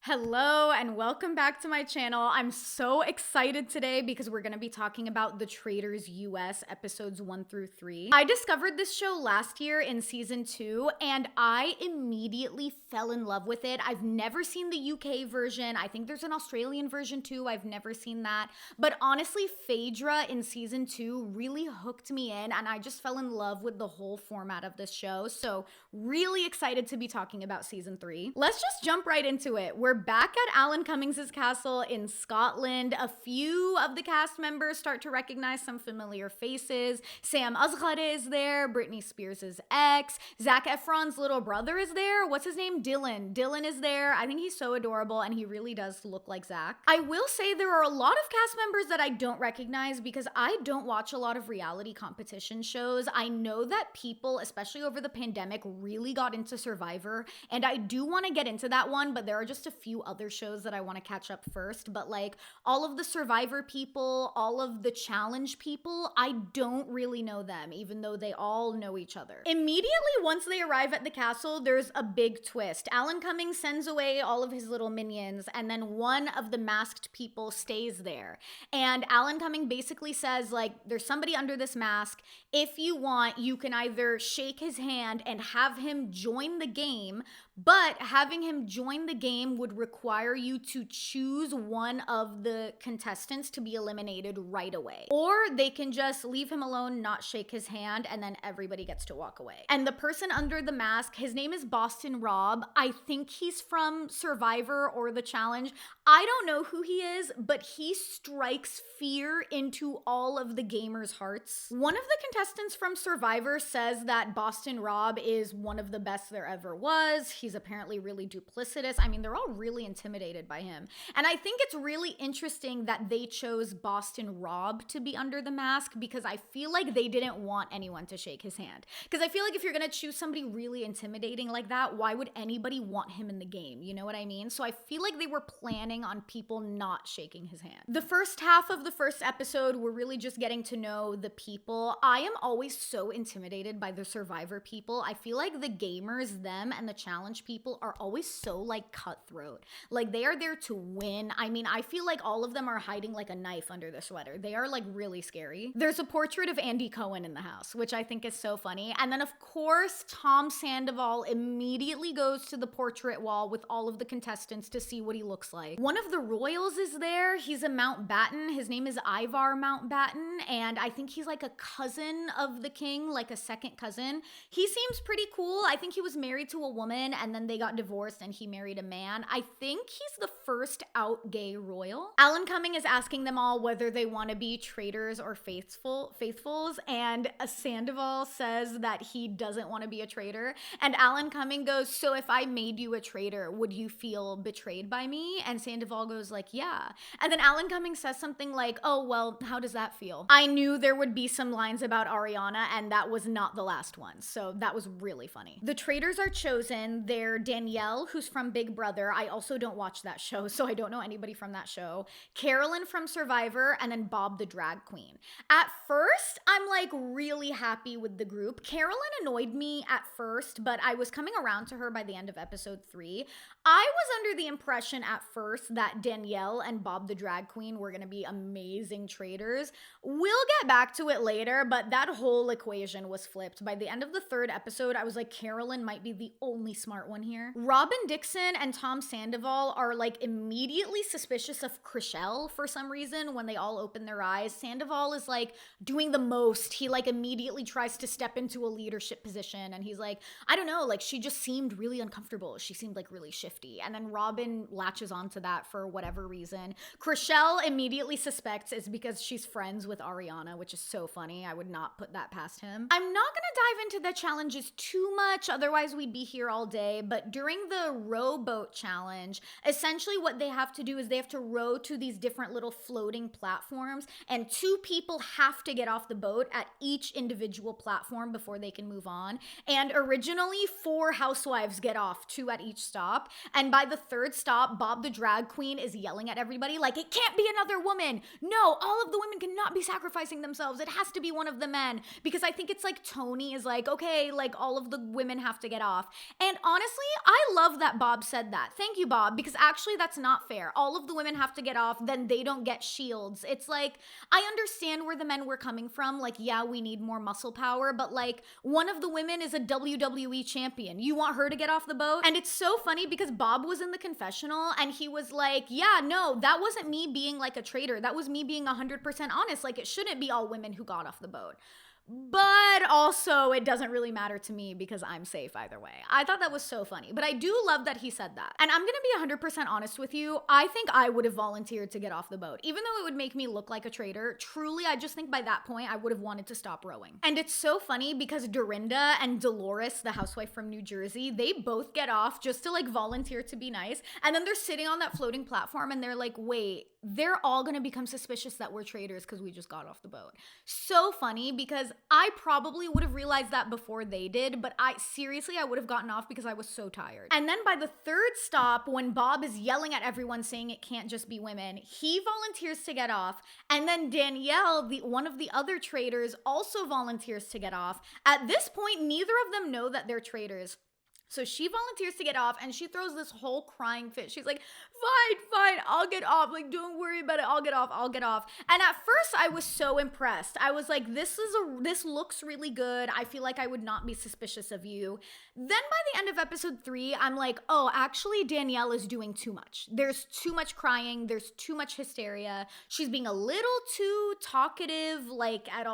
Hello and welcome back to my channel. I'm so excited today because we're going to be talking about the Traitors US episodes 1 through 3. I discovered this show last year in season 2 and I immediately fell in love with it. I've never seen the UK version. I think there's an Australian version too. I've never seen that. But honestly, Phaedra in season 2 really hooked me in and I just fell in love with the whole format of this show. So really excited to be talking about season 3. Let's just jump right into it. We're back at Alan Cummings' castle in Scotland. A few of the cast members start to recognize some familiar faces. Sam Asghari is there, Britney Spears' ex, Zac Efron's little brother is there. What's his name? Dylan. Dylan is there. I think he's so adorable and he really does look like Zac. I will say there are a lot of cast members that I don't recognize because I don't watch a lot of reality competition shows. I know that people, especially over the pandemic, really got into Survivor, and I do want to get into that one, but there are just a few other shows that I want to catch up first. But like all of the Survivor people, all of the challenge people, I don't really know them, even though they all know each other. Immediately once they arrive at the castle, there's a big twist. Alan Cummings sends away all of his little minions, and then one of the masked people stays there. And Alan Cummings basically says, like, there's somebody under this mask. If you want, you can either shake his hand and have him join the game, but having him join the game would require you to choose one of the contestants to be eliminated right away. Or they can just leave him alone, not shake his hand, and then everybody gets to walk away. And the person under the mask, his name is Boston Rob. I think he's from Survivor or The Challenge. I don't know who he is, but he strikes fear into all of the gamers' hearts. One of the contestants from Survivor says that Boston Rob is one of the best there ever was. He's apparently really duplicitous. I mean, they're all really intimidated by him. And I think it's really interesting that they chose Boston Rob to be under the mask because I feel like they didn't want anyone to shake his hand. Because I feel like if you're gonna choose somebody really intimidating like that, why would anybody want him in the game? You know what I mean? So I feel like they were planning on people not shaking his hand. The first half of the first episode, we're really just getting to know the people. I am always so intimidated by the Survivor people. I feel like the gamers, them, and the challenge people are always so like cutthroat. Like they are there to win. I mean, I feel like all of them are hiding like a knife under the sweater. They are like really scary. There's a portrait of Andy Cohen in the house, which I think is so funny. And then of course, Tom Sandoval immediately goes to the portrait wall with all of the contestants to see what he looks like. One of the royals is there. He's a Mountbatten. His name is Ivar Mountbatten, and I think he's like a cousin of the king, like a second cousin. He seems pretty cool. I think he was married to a woman and then they got divorced and he married a man. I think he's the first out gay royal. Alan Cumming is asking them all whether they want to be traitors or faithfuls, and Sandoval says that he doesn't want to be a traitor. And Alan Cumming goes, so if I made you a traitor, would you feel betrayed by me? And Sandoval goes like, yeah. And then Alan Cumming says something like, oh, well, how does that feel? I knew there would be some lines about Ariana, and that was not the last one. So that was really funny. The traitors are chosen. They're Danielle, who's from Big Brother. I also don't watch that show, so I don't know anybody from that show. Carolyn from Survivor, and then Bob the drag queen. At first, I'm like really happy with the group. Carolyn annoyed me at first, but I was coming around to her by the end of episode 3. I was under the impression at first that Danielle and Bob the drag queen were gonna be amazing traitors. We'll get back to it later, but that whole equation was flipped. By the end of the 3rd episode, I was like, Carolyn might be the only smart one here. Robin Dixon and Tom Sandoval are like immediately suspicious of Chrishell for some reason when they all open their eyes. Sandoval is like doing the most. He like immediately tries to step into a leadership position and he's like, I don't know, like she just seemed really uncomfortable. She seemed like really shifty. And then Robin latches onto that for whatever reason. Chrishell immediately suspects it's because she's friends with Ariana, which is so funny. I would not put that past him. I'm not gonna dive into the challenges too much, otherwise we'd be here all day, but during the rowboat challenge, essentially what they have to do is they have to row to these different little floating platforms, and 2 people have to get off the boat at each individual platform before they can move on. And originally 4 housewives get off, 2 at each stop, and by the 3rd stop, Bob the drag queen is yelling at everybody like, it can't be another woman. No, all of the women cannot be sacrificing themselves. It has to be one of the men, because I think it's like Tony is like, okay, like all of the women have to get off. And honestly, honestly, I love that Bob said that. Thank you, Bob, because actually that's not fair. All of the women have to get off, then they don't get shields. It's like, I understand where the men were coming from. Like, yeah, we need more muscle power, but like, one of the women is a WWE champion. You want her to get off the boat? And it's so funny because Bob was in the confessional and he was like, yeah, no, that wasn't me being like a traitor. That was me being 100% honest. Like, it shouldn't be all women who got off the boat. But also, it doesn't really matter to me because I'm safe either way. I thought that was so funny, but I do love that he said that. And I'm gonna be 100% honest with you. I think I would have volunteered to get off the boat. Even though it would make me look like a traitor, truly, I just think by that point, I would have wanted to stop rowing. And it's so funny because Dorinda and Dolores, the housewife from New Jersey, they both get off just to like volunteer to be nice. And then they're sitting on that floating platform and they're like, wait, they're all gonna become suspicious that we're traitors because we just got off the boat. So funny because I probably would have realized that before they did, but I would have gotten off because I was so tired. And then by the third stop, when Bob is yelling at everyone saying it can't just be women, he volunteers to get off. And then Danielle, one of the other traitors, also volunteers to get off. At this point, neither of them know that they're traitors. So she volunteers to get off and she throws this whole crying fit. She's like, fine, I'll get off. Like, don't worry about it. I'll get off. And at first I was so impressed. I was like, this looks really good. I feel like I would not be suspicious of you. Then by the end of episode 3, I'm like, oh, actually Danielle is doing too much. There's too much crying. There's too much hysteria. She's being a little too talkative, like at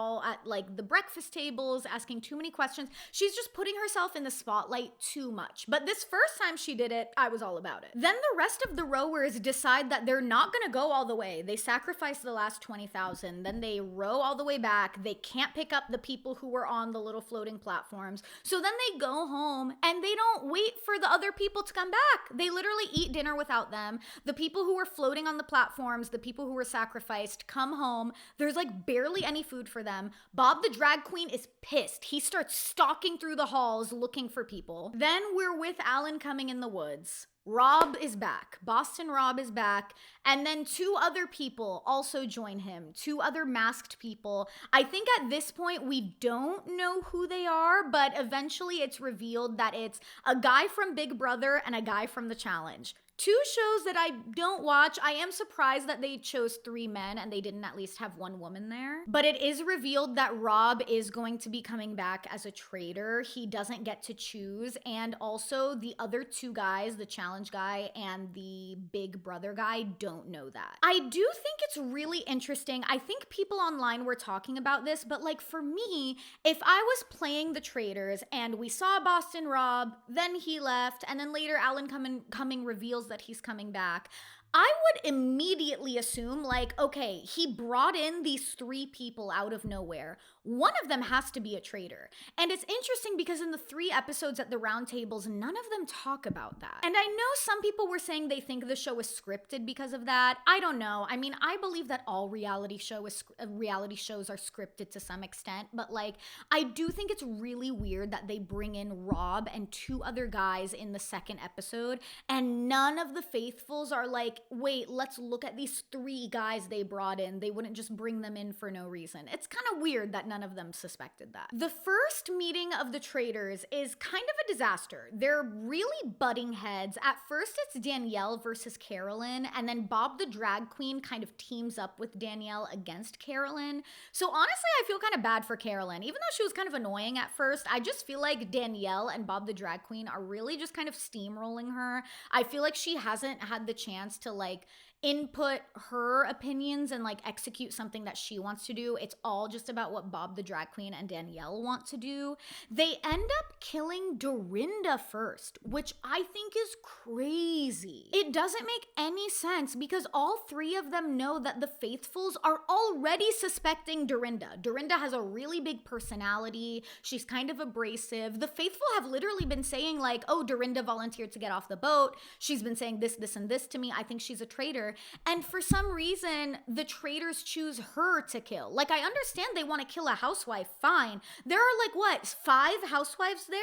like the breakfast tables, asking too many questions. She's just putting herself in the spotlight too much. But this first time she did it, I was all about it. Then the rest of the rowers decide that they're not gonna go all the way. They sacrifice the last 20,000. Then they row all the way back. They can't pick up the people who were on the little floating platforms. So then they go home and they don't wait for the other people to come back. They literally eat dinner without them. The people who were floating on the platforms, the people who were sacrificed, come home. There's like barely any food for them. Bob the drag queen is pissed. He starts stalking through the halls looking for people. Then we're with Alan coming in the woods. Rob is back. Boston Rob is back. And then 2 other people also join him. 2 other masked people. I think at this point we don't know who they are, but eventually it's revealed that it's a guy from Big Brother and a guy from The Challenge. 2 shows that I don't watch. I am surprised that they chose 3 men and they didn't at least have 1 woman there. But it is revealed that Rob is going to be coming back as a traitor. He doesn't get to choose. And also the other 2 guys, the challenge guy and the Big Brother guy, don't know that. I do think it's really interesting. I think people online were talking about this, but like for me, if I was playing the traitors and we saw Boston Rob, then he left, and then later Alan coming reveals that he's coming back, I would immediately assume, like, okay, he brought in these 3 people out of nowhere. One of them has to be a traitor. And it's interesting because in the 3 episodes at the round tables, none of them talk about that. And I know some people were saying they think the show is scripted because of that. I don't know. I mean, I believe that all reality shows are scripted to some extent, but like, I do think it's really weird that they bring in Rob and 2 other guys in the 2nd episode, and none of the faithfuls are like, wait, let's look at these 3 guys they brought in. They wouldn't just bring them in for no reason. It's kind of weird that none of them suspected that. The first meeting of the traitors is kind of a disaster. They're really butting heads. At first, it's Danielle versus Carolyn, and then Bob the drag queen kind of teams up with Danielle against Carolyn. So honestly, I feel kind of bad for Carolyn. Even though she was kind of annoying at first, I just feel like Danielle and Bob the drag queen are really just kind of steamrolling her. I feel like she hasn't had the chance to like input her opinions and like execute something that she wants to do. It's all just about what Bob the drag queen and Danielle want to do. They end up killing Dorinda first, which I think is crazy. It doesn't make any sense because all 3 of them know that the faithfuls are already suspecting Dorinda. Dorinda has a really big personality. She's kind of abrasive. The faithful have literally been saying like, oh, Dorinda volunteered to get off the boat. She's been saying this, and this to me. I think think she's a traitor. And for some reason, the traitors choose her to kill. Like, I understand they want to kill a housewife, fine. There are like, what, 5 housewives there?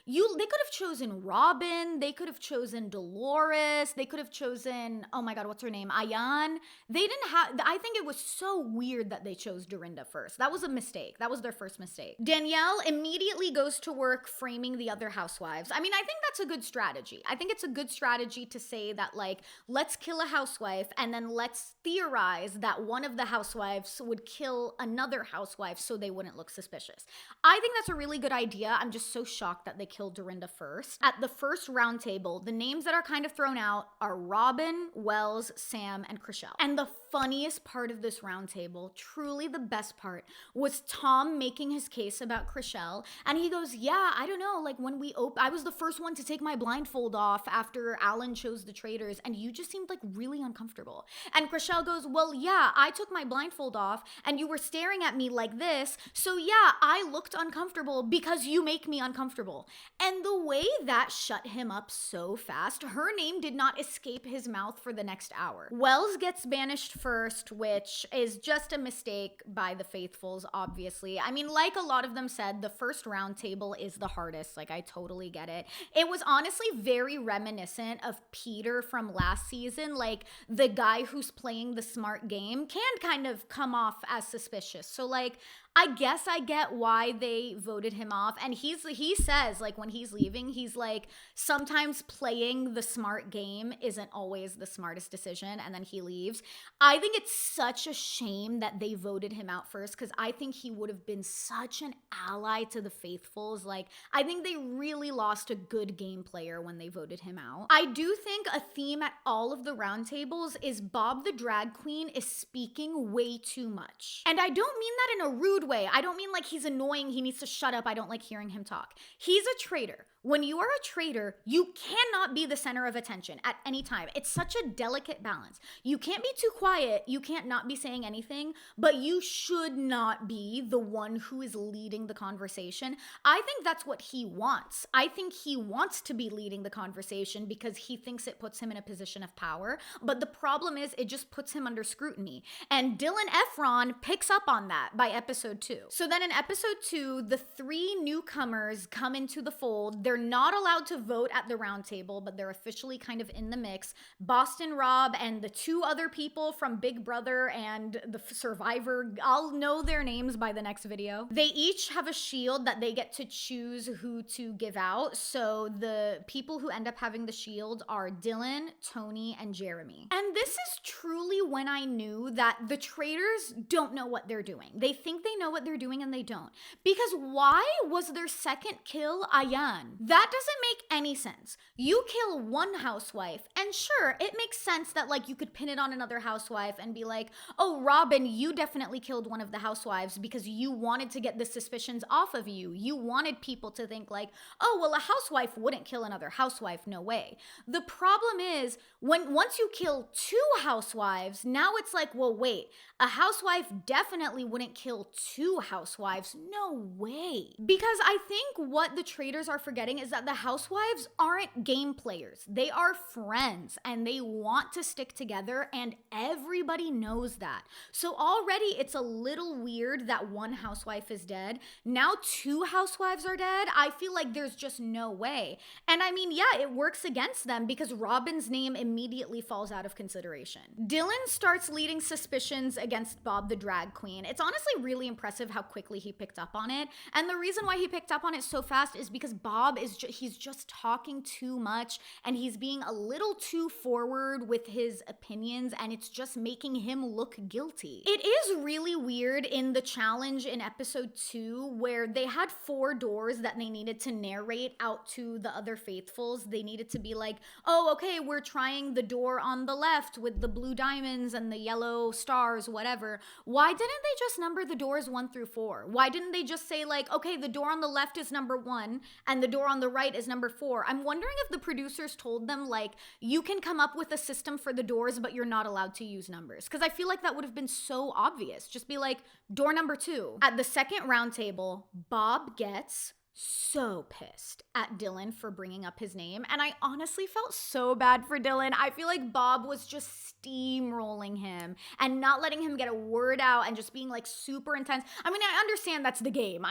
They could have chosen Robin, they could have chosen Dolores, they could have chosen, oh my god, what's her name? Ayan. They didn't have, I think it was so weird that they chose Dorinda first. That was a mistake. That was their first mistake. Danielle immediately goes to work framing the other housewives. I mean, I think that's a good strategy. I think it's a good strategy to say that, like, let's kill a housewife and then let's theorize that one of the housewives would kill another housewife so they wouldn't look suspicious. I think that's a really good idea. I'm just so shocked that they killed Dorinda first. At the first round table, the names that are kind of thrown out are Robin, Wells, Sam, and Chrishell. And the funniest part of this round table, truly the best part, was Tom making his case about Chrishell. And he goes, yeah, I don't know, like when we I was the first one to take my blindfold off after Alan chose the traitors, and you just seemed like really uncomfortable. And Chrishell goes, well, yeah, I took my blindfold off and you were staring at me like this. So yeah, I looked uncomfortable because you make me uncomfortable. And the way that shut him up so fast, her name did not escape his mouth for the next hour. Wells gets banished first, which is just a mistake by the faithfuls, obviously. I mean, like a lot of them said, the first round table is the hardest. Like, I totally get it. It was honestly very reminiscent of Peter from last season. Like, the guy who's playing the smart game can kind of come off as suspicious. So, like, I guess I get why they voted him off. And he says, like, when he's leaving, he's like, sometimes playing the smart game isn't always the smartest decision, and then he leaves. I think it's such a shame that they voted him out first, because I think he would have been such an ally to the faithfuls. Like, I think they really lost a good game player when they voted him out. I do think a theme at all of the roundtables is Bob the drag queen is speaking way too much. And I don't mean that in a rude way. I don't mean like he's annoying, he needs to shut up, I don't like hearing him talk. He's a traitor. When you are a traitor, you cannot be the center of attention at any time. It's such a delicate balance. You can't be too quiet, you can't not be saying anything, but you should not be the one who is leading the conversation. I think that's what he wants. I think he wants to be leading the conversation because he thinks it puts him in a position of power, but the problem is it just puts him under scrutiny. And Dylan Efron picks up on that by episode 2. So then in episode 2, the 3 newcomers come into the fold. They're not allowed to vote at the round table, but they're officially kind of in the mix. Boston Rob and the 2 other people from Big Brother and the Survivor, I'll know their names by the next video. They each have a shield that they get to choose who to give out. So the people who end up having the shield are Dylan, Tony, and Jeremy. And this is truly when I knew that the traitors don't know what they're doing. They think they know what they're doing and they don't. Because why was their second kill Ayan? That doesn't make any sense. You kill one housewife, and sure, it makes sense that like you could pin it on another housewife and be like, oh, Robin, you definitely killed one of the housewives because you wanted to get the suspicions off of you. You wanted people to think like, oh, well, a housewife wouldn't kill another housewife. No way. The problem is once you kill 2 housewives, now it's like, well, wait, a housewife definitely wouldn't kill 2 housewives. No way. Because I think what the traitors are forgetting is that the housewives aren't game players. They are friends and they want to stick together, and everybody knows that. So already it's a little weird that 1 housewife is dead. Now 2 housewives are dead. I feel like there's just no way. And I mean, yeah, it works against them because Robin's name immediately falls out of consideration. Dylan starts leading suspicions against Bob the drag queen. It's honestly really impressive how quickly he picked up on it. And the reason why he picked up on it so fast is because Bob is he's just talking too much, and he's being a little too forward with his opinions, and it's just making him look guilty. It is really weird in the challenge in episode 2 where they had 4 doors that they needed to narrate out to the other faithfuls. They needed to be like, oh, okay, we're trying the door on the left with the blue diamonds and the yellow stars, whatever. Why didn't they just number the doors 1 through 4? Why didn't they just say like, okay, the door on the left is number 1 and the door on the right is number 4? I'm wondering if the producers told them like, you can come up with a system for the doors, but you're not allowed to use numbers. Because I feel like that would have been so obvious. Just be like, door number 2. At the second round table, Bob gets so pissed at Dylan for bringing up his name, and I honestly felt so bad for Dylan. I feel like Bob was just steamrolling him and not letting him get a word out and just being like super intense. I mean, I understand that's the game.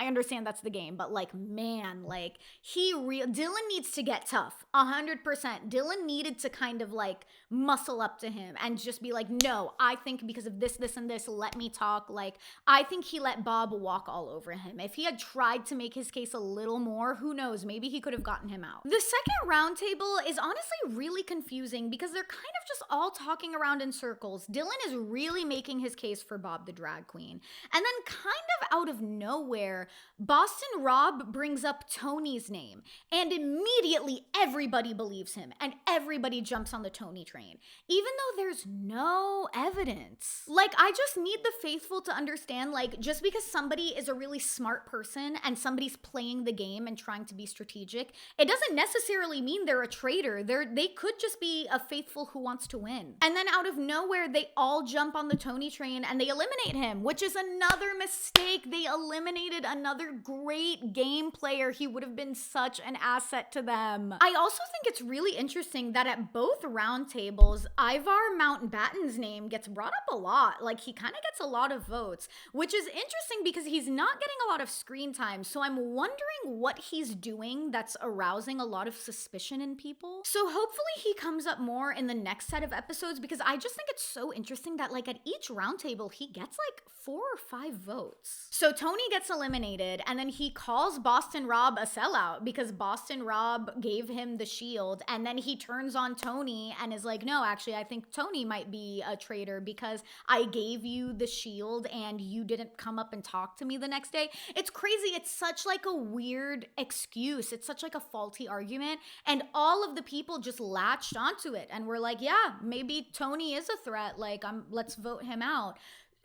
But like, man, like Dylan needs to get tough. 100%. Dylan needed to kind of like muscle up to him and just be like, no, I think because of this, this, and this, let me talk. Like, I think he let Bob walk all over him. If he had tried to make his case a little more, who knows, maybe he could have gotten him out. The second roundtable is honestly really confusing because they're kind of just all talking around in circles. Dylan is really making his case for Bob the drag queen. And then kind of out of nowhere, Boston Rob brings up Tony's name, and immediately everybody believes him and everybody jumps on the Tony train, even though there's no evidence. Like, I just need the faithful to understand, like, just because somebody is a really smart person and somebody's playing the game and trying to be strategic, it doesn't necessarily mean they're a traitor. They could just be a faithful who wants to win. And then out of nowhere, they all jump on the Tony train and they eliminate him, which is another mistake. They eliminated another great game player. He would have been such an asset to them. I also think it's really interesting that at both roundtables, Ivar Mountbatten's name gets brought up a lot. Like, he kind of gets a lot of votes, which is interesting because he's not getting a lot of screen time. So I'm wondering what he's doing that's arousing a lot of suspicion in people. So hopefully he comes up more in the next set of episodes, because I just think it's so interesting that like at each roundtable, he gets like 4 or 5 votes. So Tony gets eliminated, and then he calls Boston Rob a sellout because Boston Rob gave him the shield, and then he turns on Tony and is like, no, actually, I think Tony might be a traitor because I gave you the shield and you didn't come up and talk to me the next day. It's crazy. It's such like a weird excuse. It's such like a faulty argument, and all of the people just latched onto it and were like, yeah, maybe Tony is a threat. Like, let's vote him out.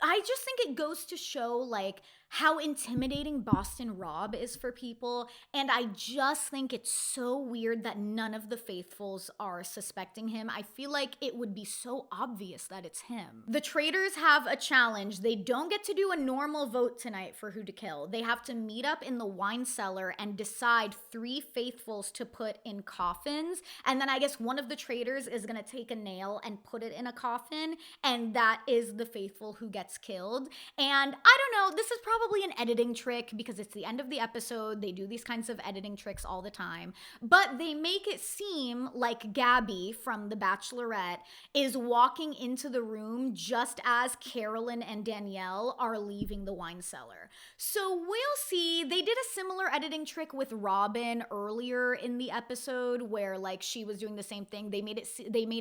I just think it goes to show like how intimidating Boston Rob is for people, and I just think it's so weird that none of the faithfuls are suspecting him. I feel like it would be so obvious that it's him. The traitors have a challenge. They don't get to do a normal vote tonight for who to kill. They have to meet up in the wine cellar and decide 3 faithfuls to put in coffins, and then I guess one of the traitors is gonna take a nail and put it in a coffin, and that is the faithful who gets killed. And I don't know, this is probably an editing trick because it's the end of the episode. They do these kinds of editing tricks all the time, but they make it seem like Gabby from The Bachelorette is walking into the room just as Carolyn and Danielle are leaving the wine cellar. So we'll see. They did a similar editing trick with Robin earlier in the episode where like she was doing the same thing. They made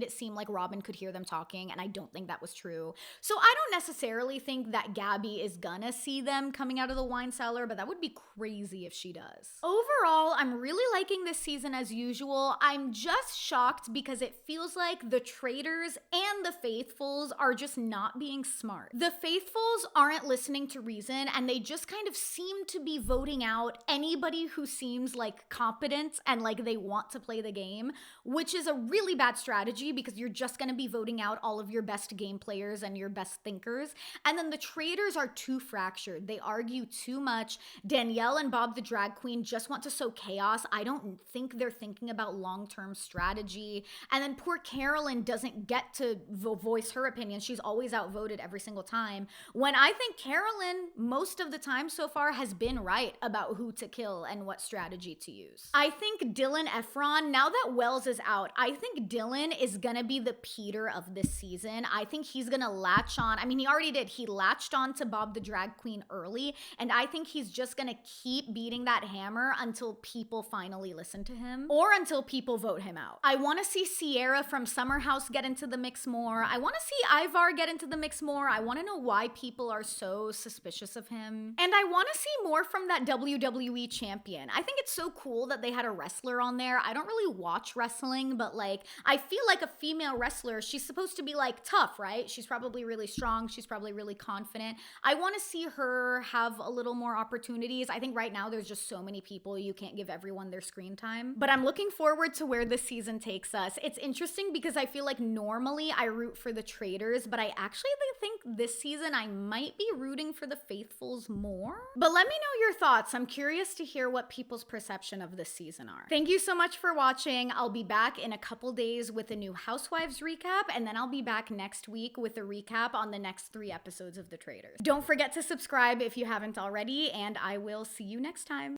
it seem like Robin could hear them talking, and I don't think that was true. So I don't necessarily think that Gabby is gonna see them coming out of the wine cellar, but that would be crazy if she does. Overall, I'm really liking this season as usual. I'm just shocked because it feels like the traitors and the faithfuls are just not being smart. The faithfuls aren't listening to reason, and they just kind of seem to be voting out anybody who seems like competent and like they want to play the game, which is a really bad strategy because you're just gonna be voting out all of your best game players and your best thinkers. And then the traitors are too fractured. They argue too much. Danielle and Bob the drag queen just want to sow chaos. I don't think they're thinking about long-term strategy. And then poor Carolyn doesn't get to voice her opinion. She's always outvoted every single time, when I think Carolyn most of the time so far has been right about who to kill and what strategy to use. I think Dylan Efron, now that Wells is out, I think Dylan is gonna be the Peter of this season. I think he's gonna latch on. I mean, he already did. He latched on to Bob the drag queen early, and I think he's just gonna keep beating that hammer until people finally listen to him or until people vote him out. I want to see Sierra from Summer House get into the mix more. I want to see Ivar get into the mix more. I want to know why people are so suspicious of him. And I want to see more from that WWE champion. I think it's so cool that they had a wrestler on there. I don't really watch wrestling, but like, I feel like a female wrestler, she's supposed to be like tough, right? She's probably really strong. She's probably really confident. I want to see her or have a little more opportunities. I think right now there's just so many people, you can't give everyone their screen time. But I'm looking forward to where this season takes us. It's interesting because I feel like normally I root for the traitors, but I actually think this season I might be rooting for the faithfuls more. But let me know your thoughts. I'm curious to hear what people's perception of this season are. Thank you so much for watching. I'll be back in a couple days with a new Housewives recap, and then I'll be back next week with a recap on the next 3 episodes of The Traitors. Don't forget to subscribe if you haven't already, and I will see you next time.